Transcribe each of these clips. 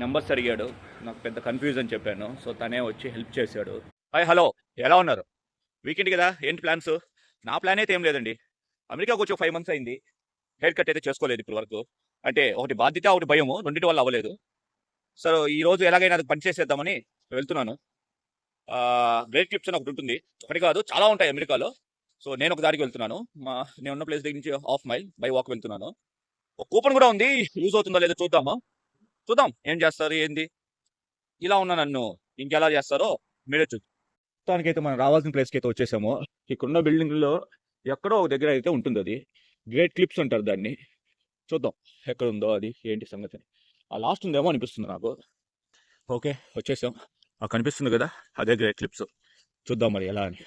Numbers అడిగాడు. నాకు పెద్ద కన్‌ఫ్యూజ్ చెప్పాను. సో, తనే వచ్చి హెల్ప్ చేశాడు. హాయ్! హలో! ఎలా ఉన్నారు? వీకెండ్ గదా! ఏంటి ప్లాన్స్? నా ప్లాన్ అయితే ఏం లేదండి. అమెరికాకొచ్చి ఒక 5 మంత్స్ అయింది. హెయిర్ కట్ అయితే చేసుకోలేదు ఇప్పటి వరకు. అంటే ఒకటి బాధ్యత, ఒకటి భయము. రెండిటి వల్ల అవ్వలేదు. సో, ఈరోజు ఎలాగైనా అది పని చేసేద్దామని వెళ్తున్నాను. గ్రేట్ క్లిప్స్ అని ఒకటుంటుంది. ఒకటి కాదు చాలా ఉంటాయి అమెరికాలో. సో, నేను ఒక దారికి వెళ్తున్నాను. నేనున్న ప్లేస్ దగ్గర నుంచి హాఫ్ మైల్ బై వాక్ వెళ్తున్నాను. ఒక కూపన్ కూడా ఉంది. యూజ్ అవుతుందో లేదో చూద్దాము. చూద్దాం ఏం చేస్తారు ఏంది? ఇలా ఉన్న నన్ను ఇంకెలా చేస్తారో మీరే మొత్తానికైతే మనం రావాల్సిన ప్లేస్కి అయితే వచ్చేసాము. ఇక్కడున్న బిల్డింగ్లో ఎక్కడో ఒక దగ్గర అయితే ఉంటుంది అది. గ్రేట్ క్లిప్స్ అంటారు దాన్ని. చూద్దాం ఎక్కడ ఉందో అది ఏంటి సంగతి. ఆ లాస్ట్ ఉందేమో అనిపిస్తుంది నాకు. ఓకే వచ్చేసాం. కనిపిస్తుంది కదా అదే గ్రేట్ క్లిప్స్. చూద్దాం మరి ఎలా అని.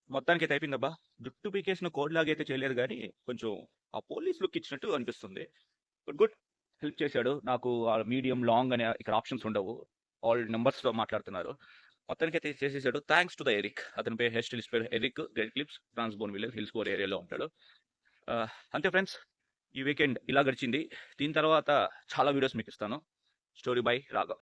మొత్తానికి అయితే అయిపోయిందబ్బా. జుట్టు పీకేసిన కోడ్ లాగా అయితే చేయలేదు కానీ కొంచెం ఆ పోలీస్ లుక్ ఇచ్చినట్టు అనిపిస్తుంది. గుడ్ గుడ్ హెల్ప్ చేశాడు. నాకు మీడియం లాంగ్ అనే ఇక్కడ ఆప్షన్స్ ఉండవు. ఆల్ నెంబర్స్తో మాట్లాడుతున్నారు. మొత్తానికి అయితే చేసేసాడు. Thanks to the Eric. అతని పేరు హెయిర్ స్టైలిస్ట్ పేరు Eric. Great Clips Transborne Village Hills core ఏరియాలో ఉంటాడు. అంతే ఫ్రెండ్స్, ఈ వీకెండ్ ఇలా గడిచింది. దీని తర్వాత చాలా వీడియోస్ మీకు ఇస్తాను. Story by Raghav.